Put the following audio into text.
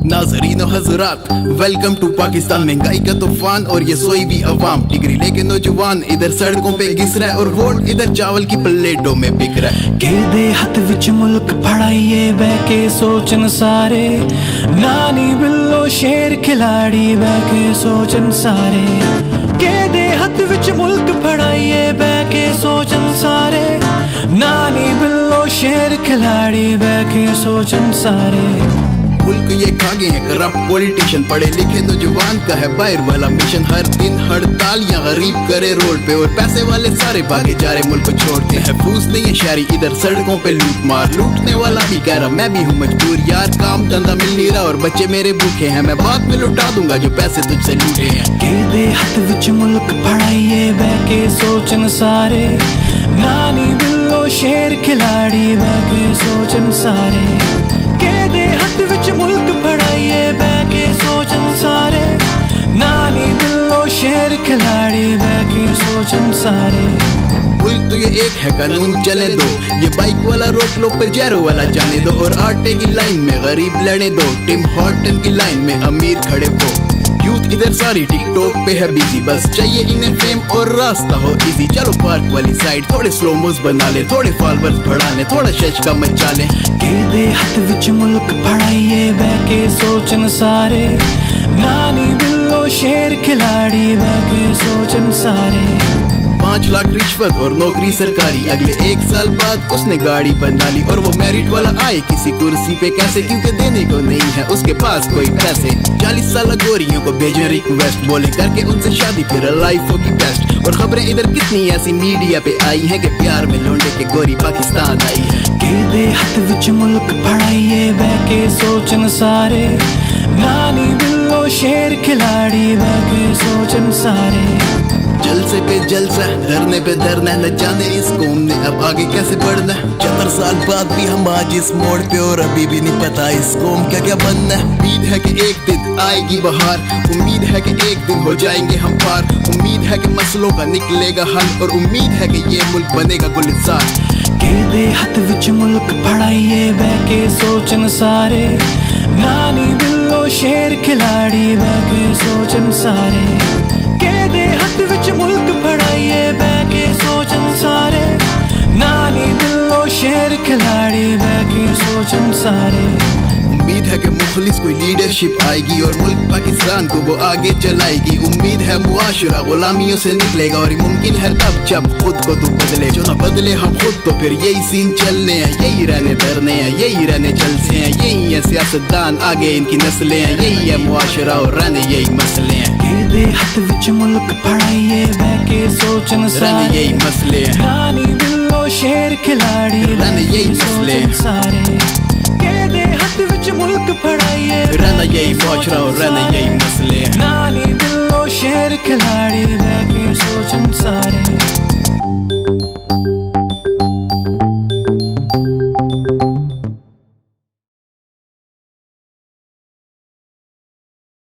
नाज़रीन और हज़रात, welcome to Pakistan. महंगाई का तूफान और ये सोई भी अवाम, डिग्री लेके नौजवान इधर सड़कों पे घिस रहा है और वोट इधर चावल की प्लेटों में बिक रहा है। कहदे हथ विच मुल्क फड़ाइए बैके सोचन सारे, नानी बिल्लो शेर खिलाड़ी बैके सोचन सारे। कहदे हथ विच मुल्क फड़ाइए बैके सोचन सारे, नानी बिल्लो शेर खिलाड़ी बैके सोचन सारे। मुल्क ये खागे हैं करप्ट पॉलिटिशियन, पढ़े लिखे नौजवान का है बाहर वाला मिशन। हर दिन हड़ताल या गरीब करे रोड पे और पैसे वाले सारे भागे जा रहे मुल्क को छोड़ते हैं। फूस नहीं है शहरी इधर सड़कों पे लूट मार, लूटने वाला भी कह रहा मैं भी हूँ मजबूर यार, काम धंधा मिल नहीं रहा और बच्चे मेरे भूखे हैं। मैं बाद में लुटा दूंगा जो पैसे तुझसे लूटे हैं। कहदे हथ विच मुल्क फड़ाइए बैके सोचन सारे, नानी बिल्लो शेर खिलाड़ी बैके सोचन सारे। कहदे हथ विच मुल्क फड़ाइए बैके सोचन सारे, नानी बिल्लो शेर खिलाड़ी बैके सोचन सारे। मुल्क तो ये एक है कानून चले दो, ये बाइक वाला रोक लो पर जैरो वाला जाने दो और आटे की लाइन में गरीब लड़ने दो, टिम हॉर्टन की लाइन में अमीर खड़े हो। यूथ इधर सारी टिकटॉक पे है बिजी, बस चाहिए इन्हें फेम और रास्ता हो इजी। चलो पार्क वाली साइड थोड़े स्लोमोस बना ले, थोड़े फॉलोअर्स बढ़ा ले, थोड़ा शश का मचा ले। कहदे हथ विच मुल्क फड़ाइए बैके सोचन सारे, नानी बिल्लो शेर खिलाड़ी बैके सोचन सारे। 5 लाख रिश्वत और नौकरी सरकारी, अगले 1 साल बाद उसने गाड़ी बना ली और वो मेरिट वाला आए किसी कुर्सी पे कैसे, क्योंकि देने को नहीं है उसके पास कोई पैसे। 40 साल गोरियों को भेजे रिक्वेस्ट, बोले करके उनसे शादी फिर लाइफ होगी बेस्ट। और खबरें इधर कितनी ऐसी मीडिया पे आई हैं कि प्यार में लौंडे के गोरी पाकिस्तान आई है। कहदे हथ विच मुल्क फड़ाइए बैके सोचन सारे, नानी बिल्लो शेर खिलाड़ी बैके सोचन सारे। जलसे पे जलसा धरने पे धरना, न जाने इस कौम ने अब आगे कैसे बढ़ना। 70 साल बाद भी हम आज इस मोड़ पे और अभी भी नहीं पता इस कौम क्या क्या बनना। उम्मीद है कि एक दिन आएगी बहार, उम्मीद है कि एक दिन हो जाएंगे हम पार, उम्मीद है कि मसलों का निकलेगा हल और उम्मीद है कि ये मुल्क बनेगा गुलजार। कहदे हथ विच मुल्क फड़ाइए बैके सोचन सारे, नानी बिल्लो शेर खिलाड़ी बैके सोचन सारे। कहदे हथ विच मुल्क फड़ाइए बैके सोचन सारे, नानी बिल्लो शेर खिलाड़ी बैके सोचन सारे। उम्मीद है कि मुखलिस कोई लीडरशिप आएगी और मुल्क पाकिस्तान को वो आगे चलाएगी। उम्मीद है मुआशरा गुलामियों से निकलेगा और मुमकिन है तब जब खुद को तू बदले। जो ना बदले हम खुद तो फिर यही सीन चलने हैं, यही रहने धरने हैं, यही रहने जलसे हैं, यही है सियासतदान आगे इनकी नस्लें हैं, यही है मुआशरा और रहने यही मसले हैं। कहदे हथ विच मुल्क फड़ाइए बैके सोचन सारे, यही मसले हैं, नानी बिल्लो शेर खिलाड़ी रहने यही मसले हैं सारे। कहदे हथ विच मुल्क फड़ाइए रहना यही मुआशरा और रहना यही मसले हैं, नानी बिल्लो शेर खिलाड़ी बैके सोचन सारे।